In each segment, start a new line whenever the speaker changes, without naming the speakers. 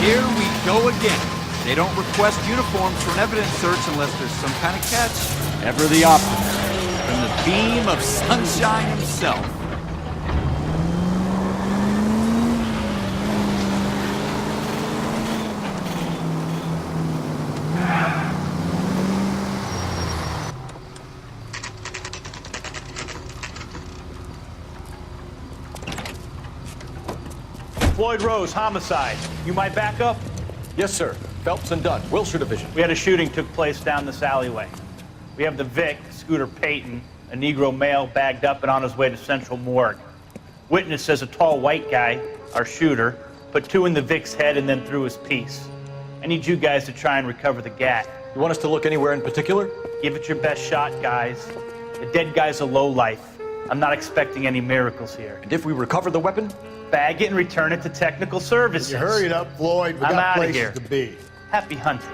Here we go again. They don't request uniforms for an evidence search unless there's some kind of catch. Ever the opposite. From the beam of sunshine himself.
Floyd Rose, homicide. You might back up?
Yes, sir. Phelps and Dunn, Wilshire Division.
We had a shooting took place down this alleyway. We have the Vic, Scooter Payton, a Negro male bagged up and on his way to Central Morgue. Witness says a tall white guy, our shooter, put 2 in the Vic's head and then threw his piece. I need you guys to try and recover the gat.
You want us to look anywhere in particular?
Give it your best shot, guys. The dead guy's a lowlife. I'm not expecting any miracles here.
And if we recover the weapon?
Bag it and return it to technical services.
You hurry it up, Floyd. We
I'm
got
outta
places
here.
to be.
Happy hunting.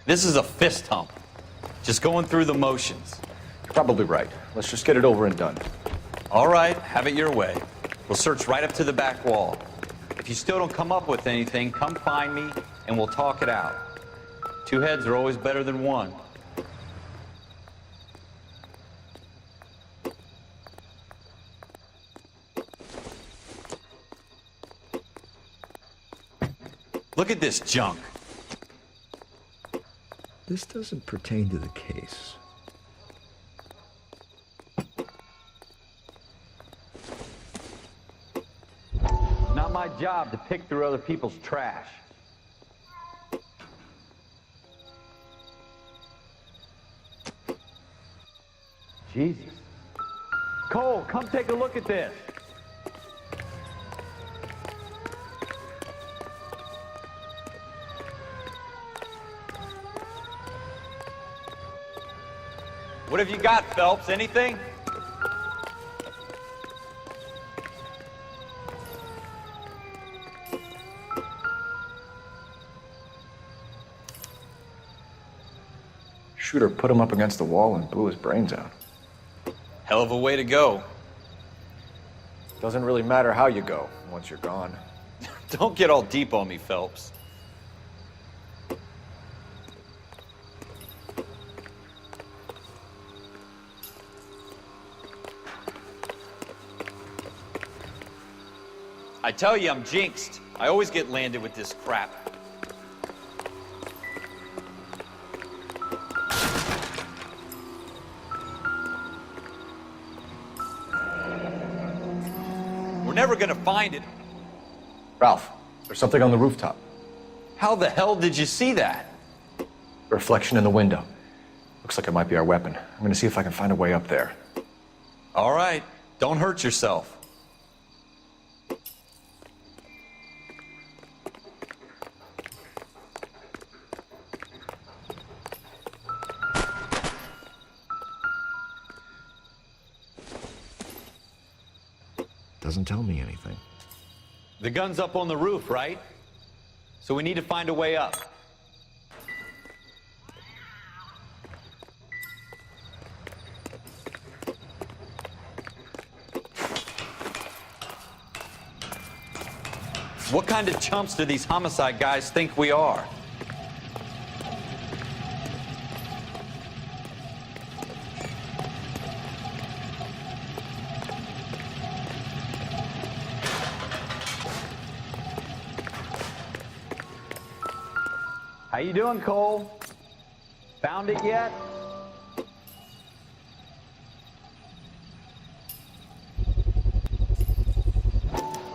This is a fist hump. Just going through the motions.
You're probably right. Let's just get it over and done.
All right, have it your way. We'll search right up to the back wall. If you still don't come up with anything, come find me and we'll talk it out. 2 heads are always better than 1. Look at this junk.
This doesn't pertain to the case.
It's not my job to pick through other people's trash. Jesus. Cole, come take a look at this. What have you got, Phelps? Anything?
Shooter put him up against the wall and blew his brains out.
Hell of a way to go.
Doesn't really matter how you go once you're gone.
Don't get all deep on me, Phelps. I tell you, I'm jinxed. I always get landed with this crap. We're never gonna find it.
Ralph, there's something on the rooftop.
How the hell did you see that?
Reflection in the window. Looks like it might be our weapon. I'm gonna see if I can find a way up there.
All right, don't hurt yourself.
Doesn't tell me anything.
The gun's up on the roof, right? So we need to find a way up. What kind of chumps do these homicide guys think we are? How you doing, Cole? Found it yet?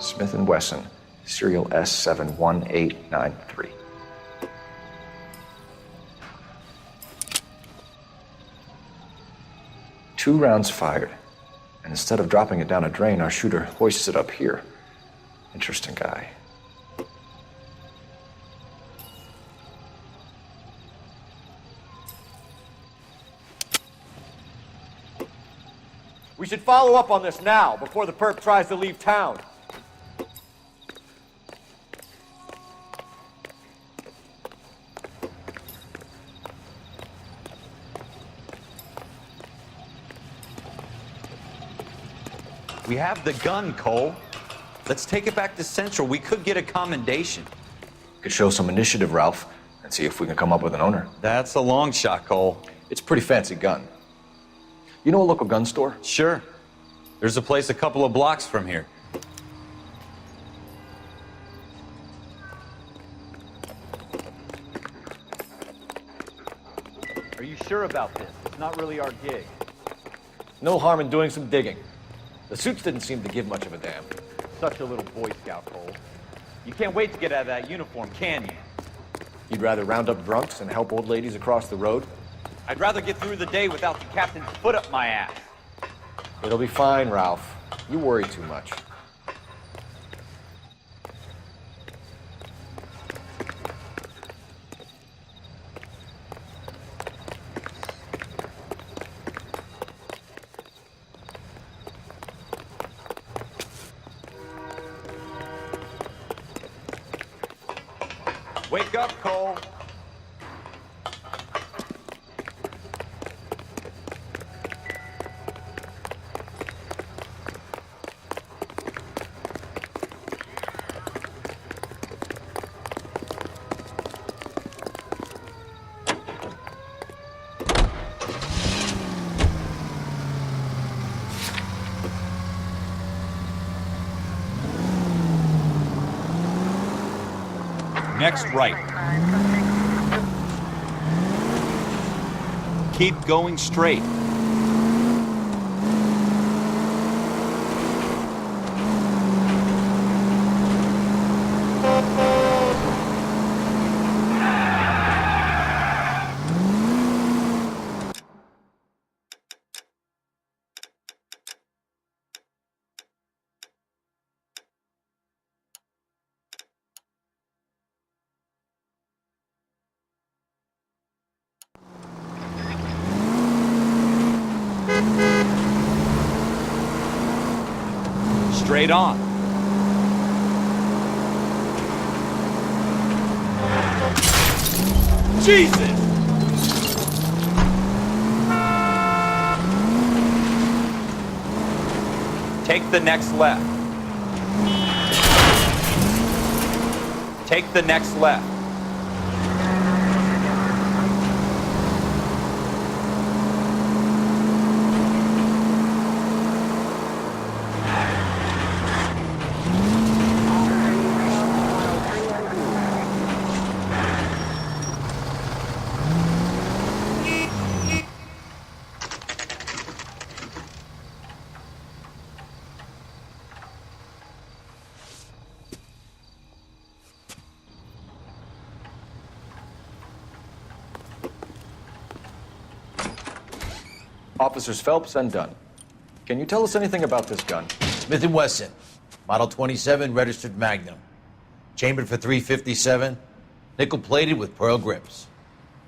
Smith & Wesson, serial S71893. Two rounds fired, and instead of dropping it down a drain, our shooter hoists it up here. Interesting guy.
We should follow up on this now, before the perp tries to leave town.
We have the gun, Cole. Let's take it back to Central. We could get a commendation.
Could show some initiative, Ralph, and see if we can come up with an owner.
That's a long shot, Cole.
It's a pretty fancy gun. You know a local gun store?
Sure. There's a place a couple of blocks from here.
Are you sure about this? It's not really our gig.
No harm in doing some digging. The suits didn't seem to give much of a damn.
Such a little Boy Scout, Cole.
You can't wait to get out of that uniform, can you?
You'd rather round up drunks and help old ladies across the road?
I'd rather get through the day without the captain's foot up my ass.
It'll be fine, Ralph. You worry too much.
Wake up, Cole. Next right. Keep going straight. Straight on. Jesus! Take the next left. Take the next left.
Officers Phelps and Dunn. Can you tell us anything about this gun?
Smith & Wesson, Model 27, registered Magnum. Chambered for .357, nickel-plated with pearl grips.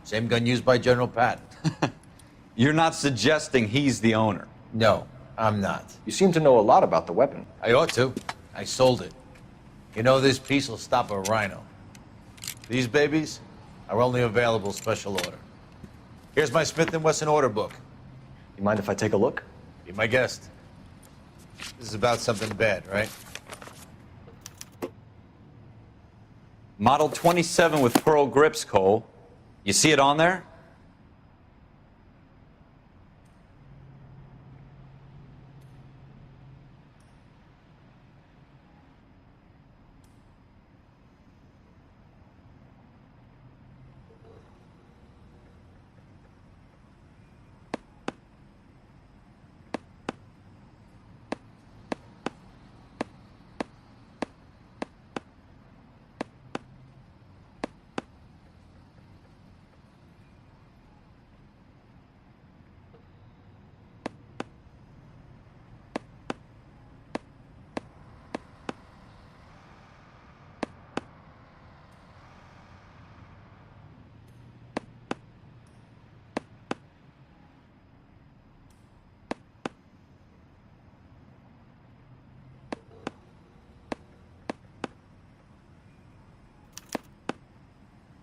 Same gun used by General Patton.
You're not suggesting he's the owner.
No, I'm not.
You seem to know a lot about the weapon.
I ought to. I sold it. You know, this piece will stop a rhino. These babies are only available special order. Here's my Smith & Wesson order book.
You mind if I take a look?
Be my guest. This is about something bad, right?
Model 27 with pearl grips, Cole. You see it on there?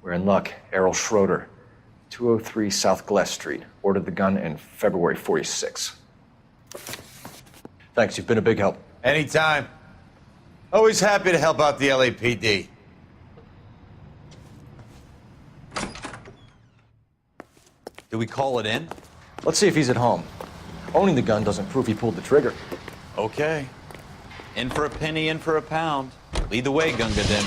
We're in luck. Errol Schroeder, 203 South Glass Street. Ordered the gun in February '46. Thanks, you've been a big help.
Anytime. Always happy to help out the LAPD.
Do we call it in?
Let's see if he's at home. Owning the gun doesn't prove he pulled the trigger.
Okay. In for a penny, in for a pound. Lead the way, Gunga Din.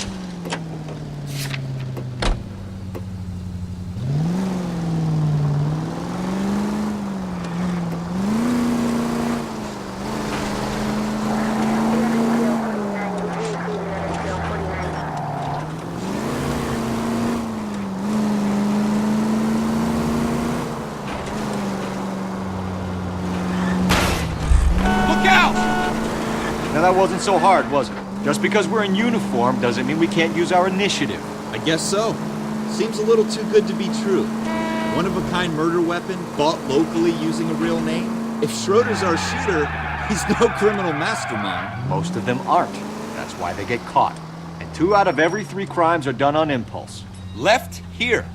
Now that wasn't so hard, was it? Just because we're in uniform doesn't mean we can't use our initiative.
I guess so. Seems a little too good to be true. One-of-a-kind murder weapon bought locally using a real name. If Schroeder's our shooter, he's no criminal mastermind.
Most of them aren't. That's why they get caught. And 2 out of every 3 crimes are done on impulse.
Left here.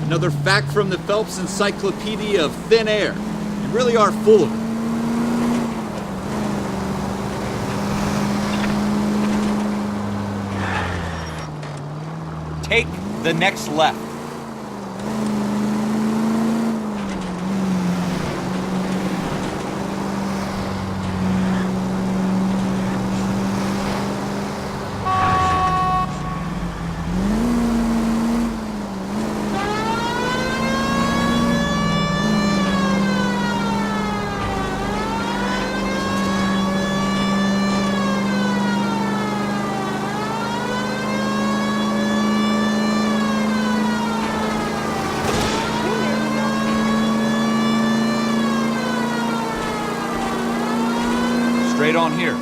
Another fact from the Phelps Encyclopedia of Thin Air. You really are full of it.
Take the next left.
Straight on here.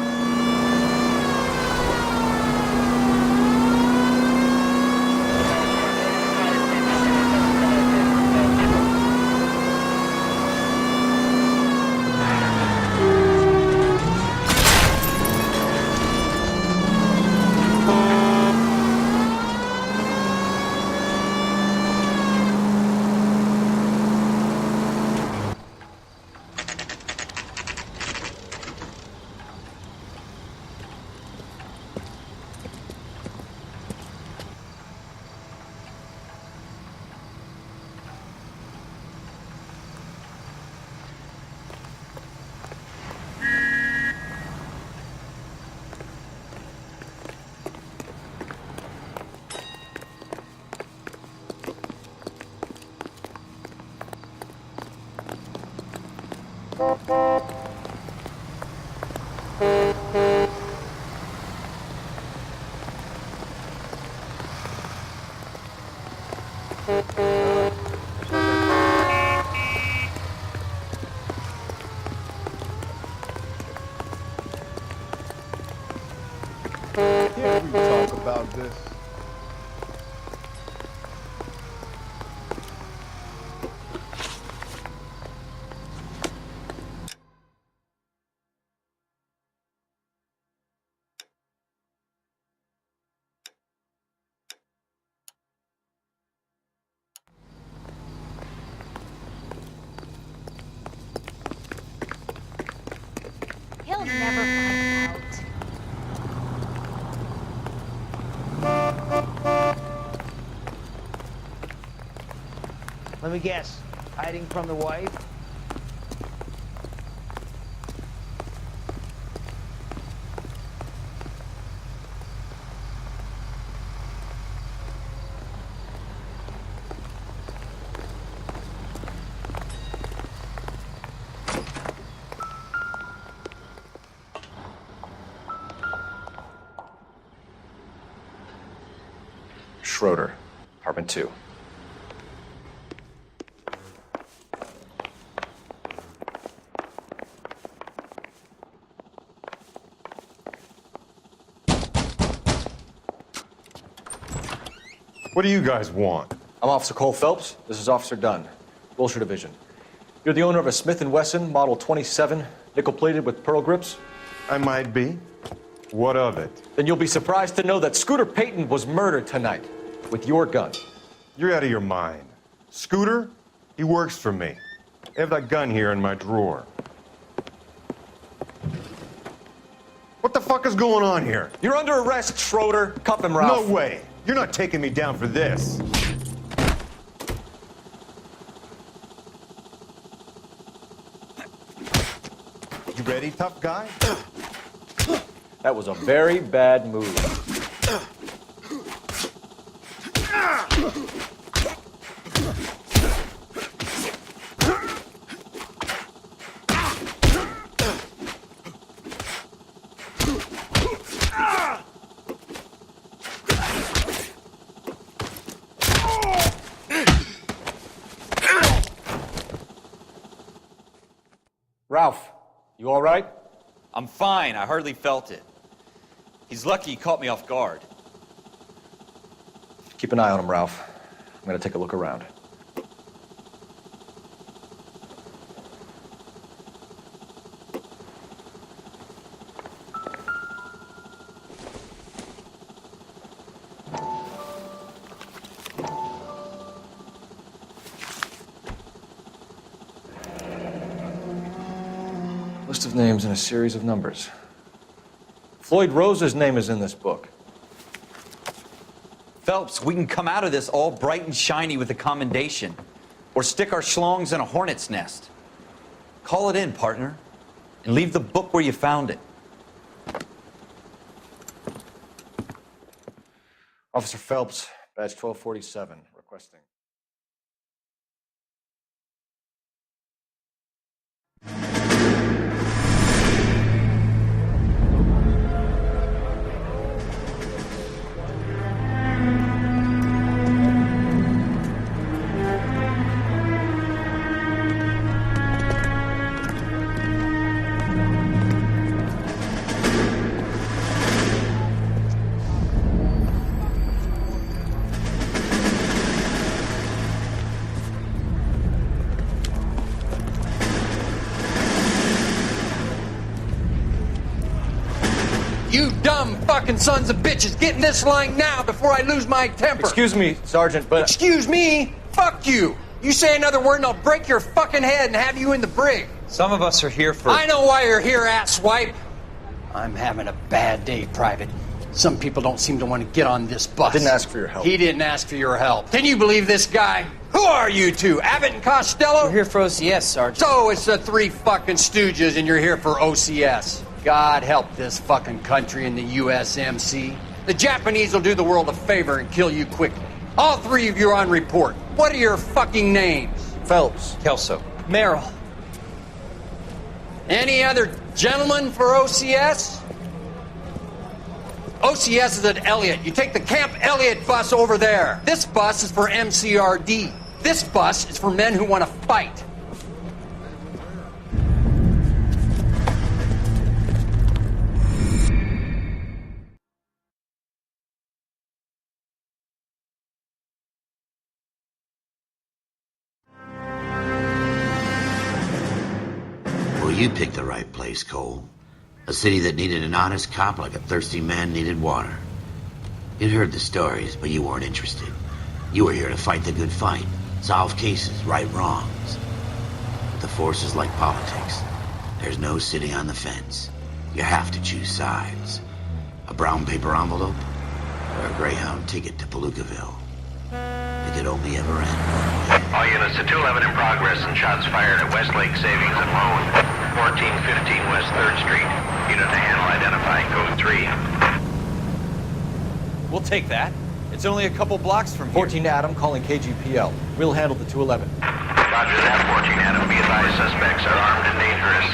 Can't we talk about this?
He'll never find out.
Let me guess, hiding from the wife?
Schroeder, apartment 2.
What do you guys want?
I'm Officer Cole Phelps. This is Officer Dunn, Wilshire Division. You're the owner of a Smith & Wesson Model 27, nickel-plated with pearl grips?
I might be. What of it?
Then you'll be surprised to know that Scooter Payton was murdered tonight with your gun.
You're out of your mind. Scooter? He works for me. I have that gun here in my drawer. What the fuck is going on here?
You're under arrest, Schroeder. Cuff him, Ralph.
No way. You're not taking me down for this. You ready, tough guy?
That was a very bad move. Ralph, you all right?
I'm fine. I hardly felt it. He's lucky he caught me off guard.
Keep an eye on him, Ralph. I'm gonna take a look around. List of names and a series of numbers. Floyd Rose's name is in this book.
Phelps, we can come out of this all bright and shiny with a commendation. Or stick our schlongs in a hornet's nest. Call it in, partner. And leave the book where you found it.
Officer Phelps, badge 1247, requesting.
You dumb fucking sons of bitches, get in this line now before I lose my temper.
Excuse me, Sergeant, but...
Excuse me? Fuck you. You say another word and I'll break your fucking head and have you in the brig.
Some of us are here for...
I know why you're here, asswipe.
I'm having a bad day, Private. Some people don't seem to want to get on this bus.
Didn't ask for your help.
He didn't ask for your help. Can you believe this guy? Who are you two? Abbott and Costello?
We're here for OCS, Sergeant.
So it's the three fucking stooges and you're here for OCS. God help this fucking country and the USMC. The Japanese will do the world a favor and kill you quickly. All three of you are on report. What are your fucking names?
Phelps.
Kelso.
Merrill.
Any other gentlemen for OCS? OCS is at Elliott. You take the Camp Elliott bus over there. This bus is for MCRD. This bus is for men who want to fight.
Well, you picked the right place, Cole. A city that needed an honest cop like a thirsty man needed water. You'd heard the stories, but you weren't interested. You were here to fight the good fight, solve cases, right wrongs. But the force is like politics. There's no sitting on the fence. You have to choose sides. A brown paper envelope or a Greyhound ticket to Palookaville. It could only ever end one way.
All units to 211 in progress and shots fired at Westlake Savings and Loan, 1415 West 3rd Street. Unit to handle identifying code 3.
We'll take that. It's only a couple blocks from here.
14 Adam calling KGPL. We'll handle the 211.
Roger that, 14 Adam. Be advised, suspects are armed and dangerous.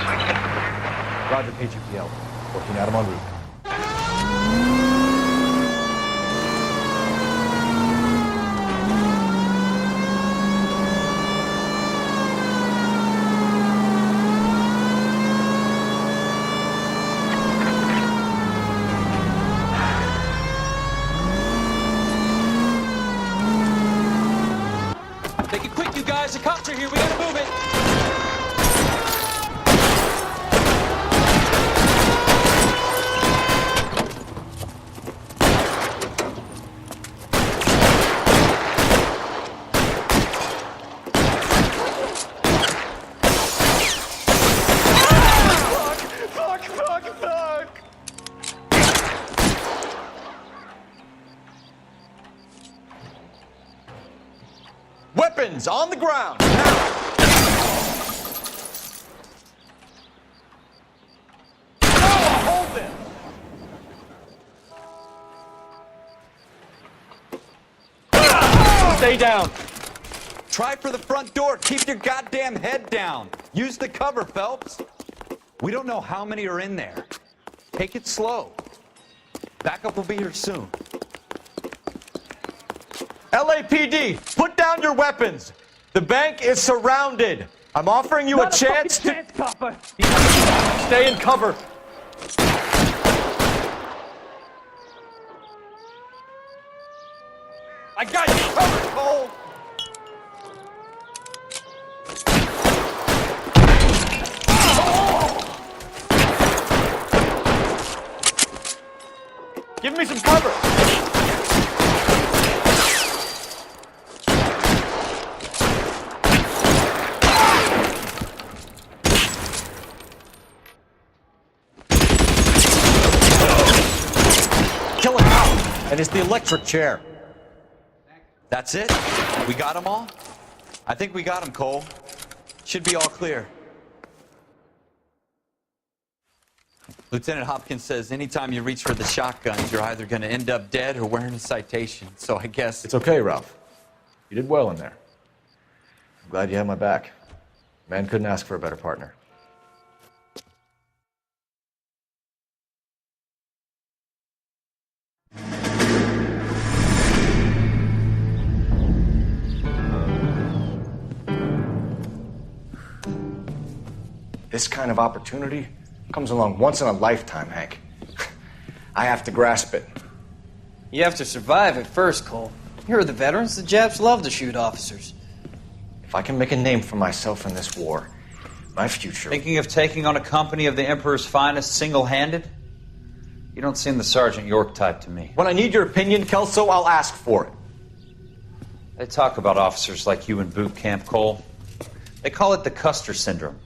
Roger, KGPL. 14 Adam en route.
Make it quick, you guys. The cops are here. We gotta move it.
Weapons on the ground. Hold them. Stay down.
Try for the front door. Keep your goddamn head down. Use the cover, Phelps. We don't know how many are in there. Take it slow. Backup will be here soon.
LAPD, put down your weapons. The bank is surrounded. I'm offering you a chance to... Stay in cover. I got you covered, Cole. Give me some cover. Kill him out. And it's the electric chair.
That's it? We got them all? I think we got them, Cole. Should be all clear. Lieutenant Hopkins says anytime you reach for the shotguns, you're either going to end up dead or wearing a citation. So I guess...
It's okay, Ralph. You did well in there. I'm glad you had my back. Man couldn't ask for a better partner. This kind of opportunity comes along once in a lifetime, Hank. I have to grasp it.
You have to survive at first, Cole. Here are the veterans. The Japs love to shoot officers.
If I can make a name for myself in this war, my future...
Thinking of taking on a company of the Emperor's finest single-handed? You don't seem the Sergeant York type to me.
When I need your opinion, Kelso, I'll ask for it.
They talk about officers like you in boot camp, Cole. They call it the Custer syndrome.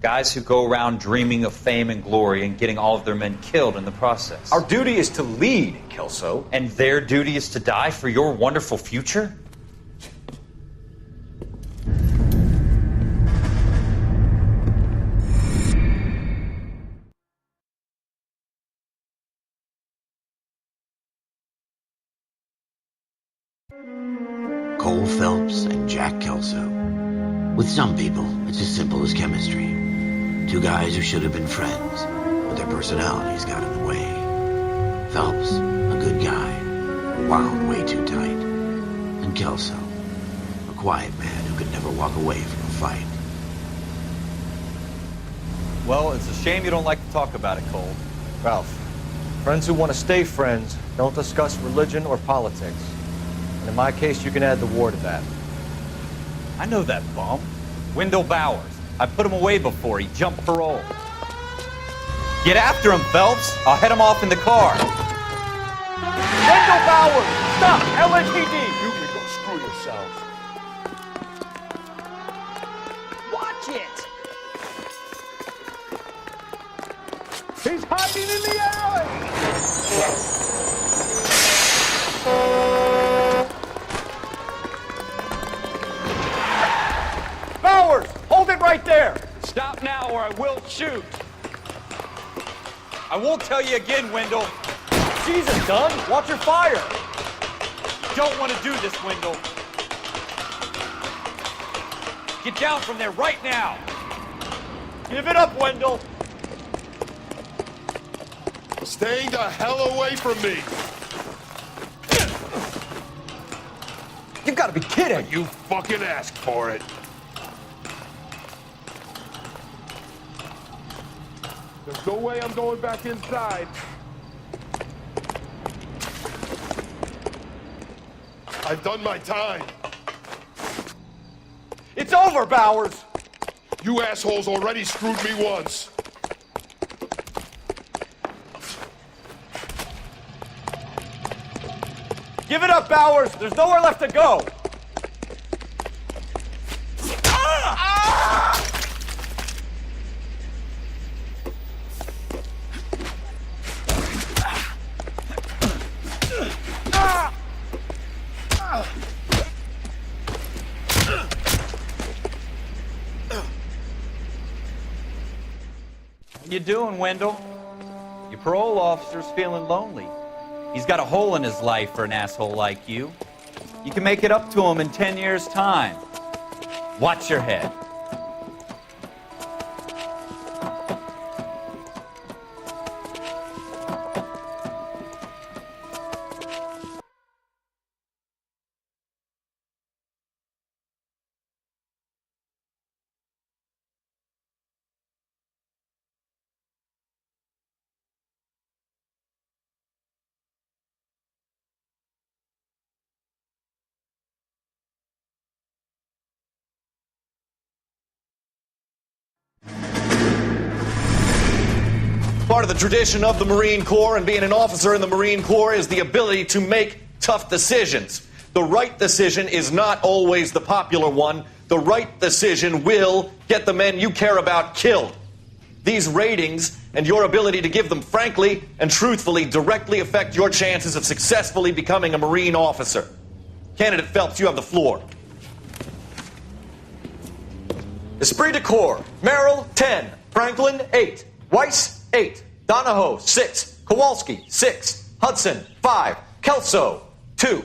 Guys who go around dreaming of fame and glory and getting all of their men killed in the process.
Our duty is to lead, Kelso.
And their duty is to die for your wonderful future?
Cole Phelps and Jack Kelso. With some people, it's as simple as chemistry. Two guys who should have been friends, but their personalities got in the way. Phelps, a good guy, wound way too tight. And Kelso, a quiet man who could never walk away from a fight.
Well, it's a shame you don't like to talk about it, Cole.
Ralph, friends who want to stay friends don't discuss religion or politics. And in my case, you can add the war to that.
I know that bum. Wendell Bowers. I put him away before. He jumped parole. Get after him, Phelps. I'll head him off in the car.
Wendell Bowers! Stop! LAPD! You can go screw yourselves.
Watch it!
He's hiding in the alley! Bowers! Hold it right there!
Stop now or I will shoot. I won't tell you again, Wendell.
Jesus, Dunn! Watch your fire!
Don't want to do this, Wendell. Get down from there right now.
Give it up, Wendell!
Stay the hell away from me!
You've got to be kidding!
You fucking asked for it. There's no way I'm going back inside. I've done my time.
It's over, Bowers!
You assholes already screwed me once.
Give it up, Bowers! There's nowhere left to go!
you doing, Wendell? Your parole officer's feeling lonely. He's got a hole in his life for an asshole like you. You can make it up to him in 10 years' time. Watch your head.
Part of the tradition of the Marine Corps and being an officer in the Marine Corps is the ability to make tough decisions. The right decision is not always the popular one. The right decision will get the men you care about killed. These ratings and your ability to give them frankly and truthfully directly affect your chances of successfully becoming a Marine officer. Candidate Phelps, you have the floor. Esprit de Corps, Merrill, 10. Franklin, 8. Weiss, 8. Donahoe, 6. Kowalski, 6. Hudson, 5. Kelso, 2.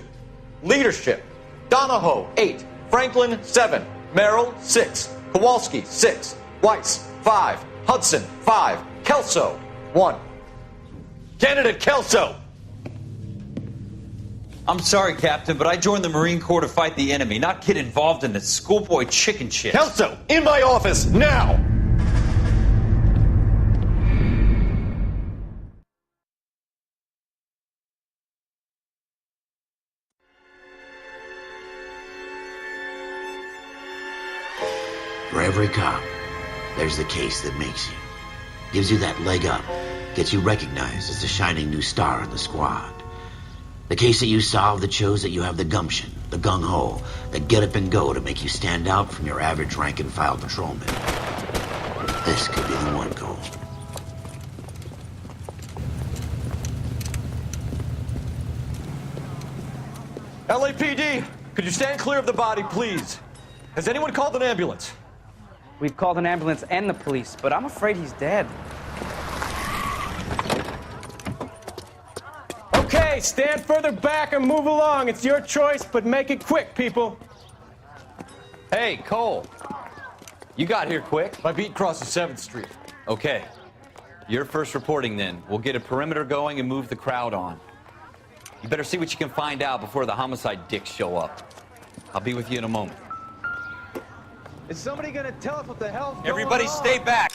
Leadership, Donahoe, 8. Franklin, 7. Merrill, 6. Kowalski, 6. Weiss, 5. Hudson, 5. Kelso, 1. Candidate Kelso.
I'm sorry, Captain, but I joined the Marine Corps to fight the enemy, not get involved in this schoolboy chicken shit.
Kelso, in my office, now!
For every cop, there's the case that makes you. Gives you that leg up, gets you recognized as the shining new star in the squad. The case that you solve that shows that you have the gumption, the gung-ho, the get up and go to make you stand out from your average rank-and-file patrolman. This could be the one, Cole.
LAPD, could you stand clear of the body, please? Has anyone called an ambulance?
We've called an ambulance and the police, but I'm afraid he's dead.
Okay, stand further back and move along. It's your choice, but make it quick, people.
Hey, Cole. You got here quick.
My beat crosses 7th Street.
Okay. You're first reporting then. We'll get a perimeter going and move the crowd on. You better see what you can find out before the homicide dicks show up. I'll be with you in a moment.
Is somebody gonna tell us what the hell's going on?
Everybody stay back.